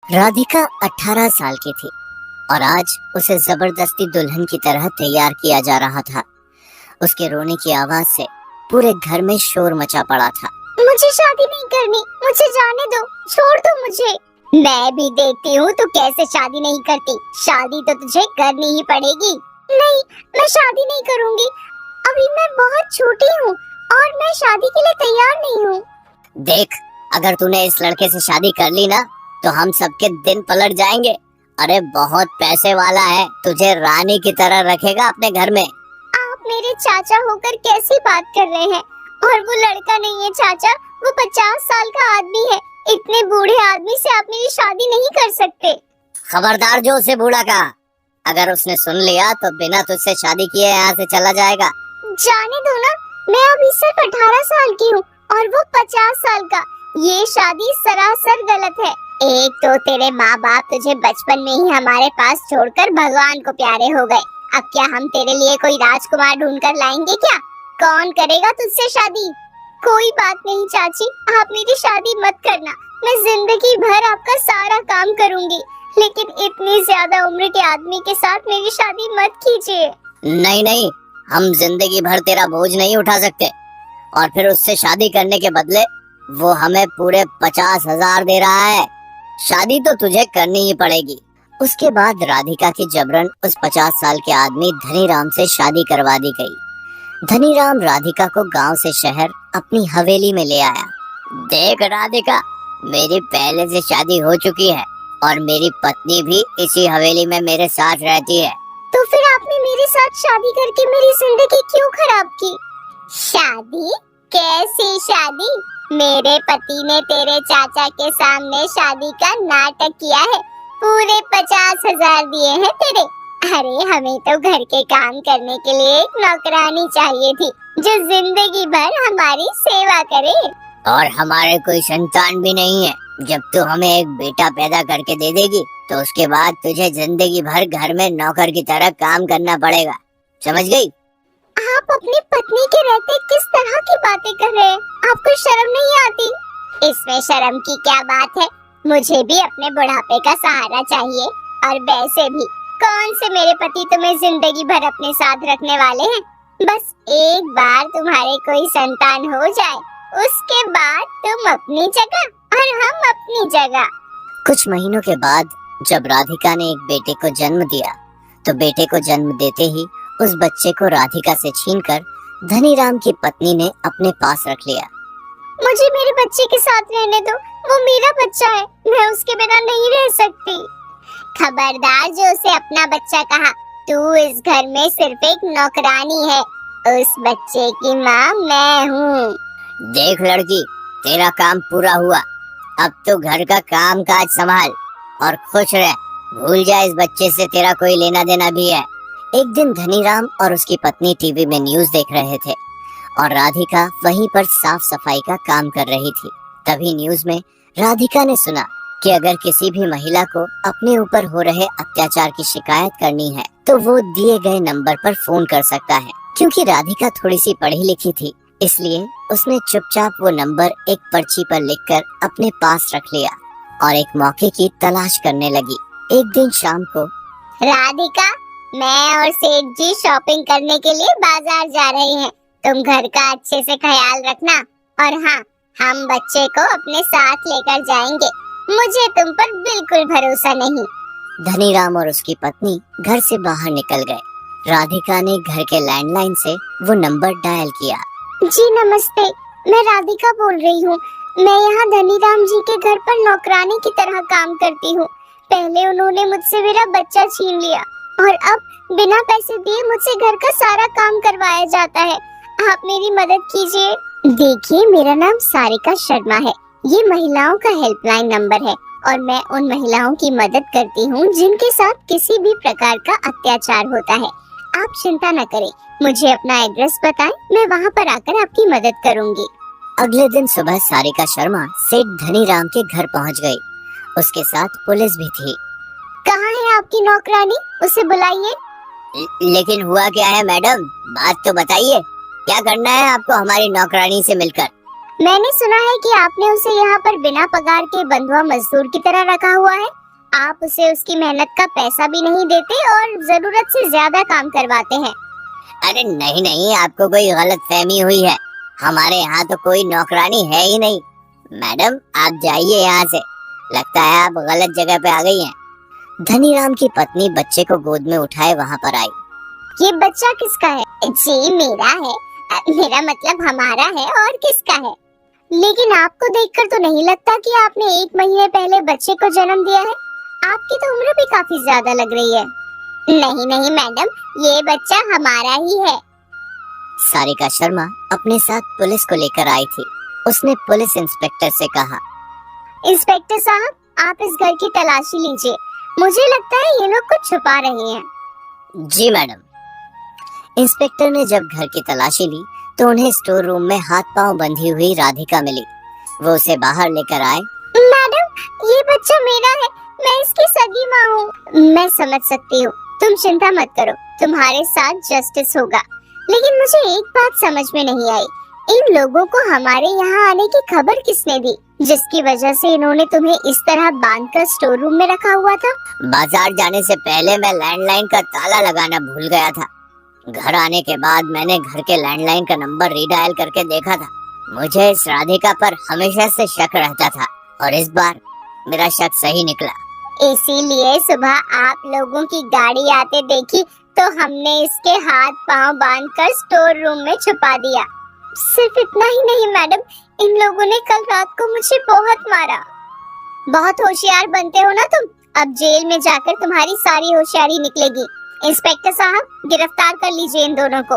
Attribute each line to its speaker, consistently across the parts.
Speaker 1: राधिका 18 साल की थी और आज उसे जबरदस्ती दुल्हन की तरह तैयार किया जा रहा था। उसके रोने की आवाज से पूरे घर में शोर मचा पड़ा था।
Speaker 2: मुझे शादी नहीं करनी, मुझे जाने दो, छोड़ दो मुझे। मैं भी देखती हूँ तू कैसे शादी नहीं करती। शादी तो तुझे करनी ही पड़ेगी। नहीं, मैं शादी नहीं करूँगी। अभी मैं बहुत छोटी हूँ और मैं शादी के लिए तैयार नहीं हूँ।
Speaker 1: देख, अगर तूने इस लड़के से शादी कर ली ना तो हम सबके दिन पलट जाएंगे। अरे बहुत पैसे वाला है, तुझे रानी की तरह रखेगा अपने घर में।
Speaker 2: आप मेरे चाचा होकर कैसी बात कर रहे हैं? और वो लड़का नहीं है चाचा, वो 50 साल का आदमी है। इतने बूढ़े आदमी से आप मेरी शादी नहीं कर सकते।
Speaker 1: खबरदार जो उसे बूढ़ा कहा। अगर उसने सुन लिया तो बिना तुझसे शादी किए यहाँ से चला जाएगा।
Speaker 2: जाने दो ना, मैं अभी सिर्फ 18 साल की हूँ और वो 50 साल का। ये शादी सरासर गलत है। एक तो तेरे माँ बाप तुझे बचपन में ही हमारे पास छोड़कर भगवान को प्यारे हो गए। अब क्या हम तेरे लिए कोई राजकुमार ढूंढ कर लाएंगे क्या? कौन करेगा तुझसे शादी? कोई बात नहीं चाची, आप मेरी शादी मत करना। मैं जिंदगी भर आपका सारा काम करूंगी, लेकिन इतनी ज्यादा उम्र के आदमी के साथ मेरी शादी मत कीजिए।
Speaker 1: नहीं नहीं, हम जिंदगी भर तेरा बोझ नहीं उठा सकते। और फिर उससे शादी करने के बदले वो हमें पूरे 50,000 दे रहा है। शादी तो तुझे करनी ही पड़ेगी। उसके बाद राधिका की जबरन उस 50 साल के आदमी धनीराम से शादी करवा दी गई। धनीराम राधिका को गांव से शहर अपनी हवेली में ले आया। देख राधिका, मेरी पहले से शादी हो चुकी है और मेरी पत्नी भी इसी हवेली में मेरे साथ रहती है।
Speaker 2: तो फिर आपने मेरे साथ शादी करके मेरी जिंदगी क्यों खराब की? शादी? कैसी शादी? मेरे पति ने तेरे चाचा के सामने शादी का नाटक किया है। पूरे 50,000 दिए हैं तेरे। अरे हमें तो घर के काम करने के लिए एक नौकरानी चाहिए थी जो जिंदगी भर हमारी सेवा करे।
Speaker 1: और हमारे कोई संतान भी नहीं है। जब तू हमें एक बेटा पैदा करके दे देगी तो उसके बाद तुझे जिंदगी भर घर में नौकर की तरह काम करना पड़ेगा, समझ गई?
Speaker 2: आप अपनी पत्नी के रहते किस तरह की बातें कर रहे हैं? आपको शर्म नहीं आती? इसमें शर्म की क्या बात है? मुझे भी अपने बुढ़ापे का सहारा चाहिए। और वैसे भी कौन से मेरे पति तुम्हें जिंदगी भर अपने साथ रखने वाले हैं? बस एक बार तुम्हारे कोई संतान हो जाए, उसके बाद तुम अपनी जगह और हम अपनी जगह।
Speaker 1: कुछ महीनों के बाद जब राधिका ने एक बेटे को जन्म दिया तो बेटे को जन्म देते ही उस बच्चे को राधिका से छीनकर धनीराम की पत्नी ने अपने पास रख लिया।
Speaker 2: मुझे मेरे बच्चे के साथ रहने दो, वो मेरा बच्चा है, मैं उसके बिना नहीं रह सकती। खबरदार जो उसे अपना बच्चा कहा। तू इस घर में सिर्फ एक नौकरानी है, उस बच्चे की माँ मैं हूँ।
Speaker 1: देख लड़की, तेरा काम पूरा हुआ। अब तो घर का काम काज संभाल और खुश रह। भूल जा इस बच्चे से तेरा कोई लेना देना भी है। एक दिन धनीराम और उसकी पत्नी टीवी में न्यूज़ देख रहे थे और राधिका वहीं पर साफ सफाई का काम कर रही थी। तभी न्यूज़ में राधिका ने सुना कि अगर किसी भी महिला को अपने ऊपर हो रहे अत्याचार की शिकायत करनी है तो वो दिए गए नंबर पर फोन कर सकता है। क्योंकि राधिका थोड़ी सी पढ़ी लिखी थी, इसलिए उसने चुपचाप वो नंबर एक पर्ची पर लिखकर अपने पास रख लिया और एक मौके की तलाश करने लगी। एक दिन शाम को,
Speaker 2: राधिका, मैं और सेठ जी शॉपिंग करने के लिए बाजार जा रहे हैं। तुम घर का अच्छे से ख्याल रखना। और हाँ, हम बच्चे को अपने साथ लेकर जाएंगे। मुझे तुम पर बिल्कुल भरोसा नहीं।
Speaker 1: धनीराम और उसकी पत्नी घर से बाहर निकल गए। राधिका ने घर के लैंडलाइन से वो नंबर डायल किया।
Speaker 2: जी नमस्ते, मैं राधिका बोल रही हूँ। मैं यहाँ धनीराम जी के घर पर नौकरानी की तरह काम करती हूँ। पहले उन्होंने मुझसे मेरा बच्चा छीन लिया और अब बिना पैसे दिए मुझसे घर का सारा काम करवाया जाता है। आप मेरी मदद कीजिए। देखिए, मेरा नाम सारिका शर्मा है। ये महिलाओं का हेल्पलाइन नंबर है और मैं उन महिलाओं की मदद करती हूँ जिनके साथ किसी भी प्रकार का अत्याचार होता है। आप चिंता न करें, मुझे अपना एड्रेस बताएं, मैं वहाँ पर आकर आपकी मदद करूँगी।
Speaker 1: अगले दिन सुबह सारिका शर्मा सेठ धनीराम के घर पहुँच गई। उसके साथ पुलिस भी थी।
Speaker 2: कहाँ है आपकी नौकरानी? उसे बुलाइए।
Speaker 1: लेकिन हुआ क्या है मैडम, बात तो बताइए। क्या करना है आपको हमारी नौकरानी से मिलकर?
Speaker 2: मैंने सुना है कि आपने उसे यहाँ पर बिना पगार के बंधुआ मजदूर की तरह रखा हुआ है। आप उसे उसकी मेहनत का पैसा भी नहीं देते और जरूरत से ज्यादा काम करवाते हैं।
Speaker 1: अरे नहीं नहीं, आपको कोई गलत फहमी हुई है। हमारे यहाँ तो कोई नौकरानी है ही नहीं। मैडम आप जाइए यहाँ से, लगता है आप गलत जगह पे आ गई हैं। धनीराम की पत्नी बच्चे को गोद में उठाए वहाँ पर आई।
Speaker 2: ये बच्चा किसका है? जी मेरा है। मेरा मतलब हमारा है, और किसका है? लेकिन आपको देखकर तो नहीं लगता कि आपने 1 महीने पहले बच्चे को जन्म दिया है। आपकी तो उम्र भी काफी ज्यादा लग रही है। नहीं नहीं मैडम, ये बच्चा हमारा ही है।
Speaker 1: सारिका शर्मा अपने साथ पुलिस को लेकर आई थी। उसने पुलिस इंस्पेक्टर से कहा,
Speaker 2: इंस्पेक्टर साहब, आप इस घर की तलाशी लीजिए। मुझे लगता है ये लोग कुछ छुपा रहे हैं।
Speaker 1: जी मैडम। इंस्पेक्टर ने जब घर की तलाशी ली तो उन्हें स्टोर रूम में हाथ पांव बंधी हुई राधिका मिली। वो उसे बाहर लेकर आए।
Speaker 2: मैडम, ये बच्चा मेरा है। मैं इसकी सगी माँ हूँ। मैं समझ सकती हूँ, तुम चिंता मत करो, तुम्हारे साथ जस्टिस होगा। लेकिन मुझे एक बात समझ में नहीं आई, इन लोगों को हमारे यहाँ आने की खबर किसने दी, जिसकी वजह से इन्होंने तुम्हें इस तरह बांधकर स्टोर रूम में रखा हुआ था?
Speaker 1: बाजार जाने से पहले मैं लैंडलाइन का ताला लगाना भूल गया था। घर आने के बाद मैंने घर के लैंडलाइन का नंबर रीडायल करके देखा था। मुझे इस राधिका पर हमेशा से शक रहता था और इस बार मेरा शक सही निकला।
Speaker 2: इसीलिए सुबह आप लोगों की गाड़ी आते देखी तो हमने इसके हाथ पांव बांधकर स्टोर रूम में छुपा दिया। सिर्फ इतना ही नहीं मैडम, इन लोगों ने कल रात को मुझे बहुत मारा। बहुत होशियार बनते हो ना तुम, अब जेल में जाकर तुम्हारी सारी होशियारी निकलेगी। इंस्पेक्टर साहब, गिरफ्तार कर लीजिए इन दोनों को।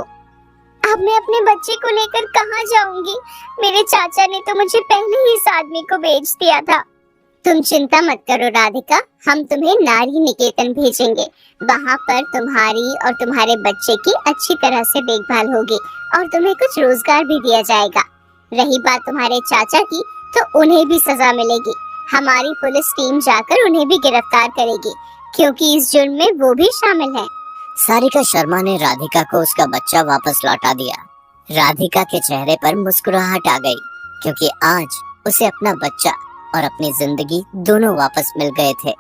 Speaker 2: अब मैं अपने बच्चे को लेकर कहाँ जाऊंगी? मेरे चाचा ने तो मुझे पहले ही इस आदमी को बेच दिया था। तुम चिंता मत करो राधिका, हम तुम्हें नारी निकेतन भेजेंगे। वहाँ पर तुम्हारी और तुम्हारे बच्चे की अच्छी तरह से देखभाल होगी और तुम्हें कुछ रोजगार भी दिया जाएगा। रही बात तुम्हारे चाचा की, तो उन्हें भी सजा मिलेगी। हमारी पुलिस टीम जाकर उन्हें भी गिरफ्तार करेगी, क्योंकि इस जुर्म में वो भी शामिल है।
Speaker 1: सारिका शर्मा ने राधिका को उसका बच्चा वापस लौटा दिया। राधिका के चेहरे पर मुस्कुराहट आ गई, क्योंकि आज उसे अपना बच्चा और अपनी जिंदगी दोनों वापस मिल गए थे।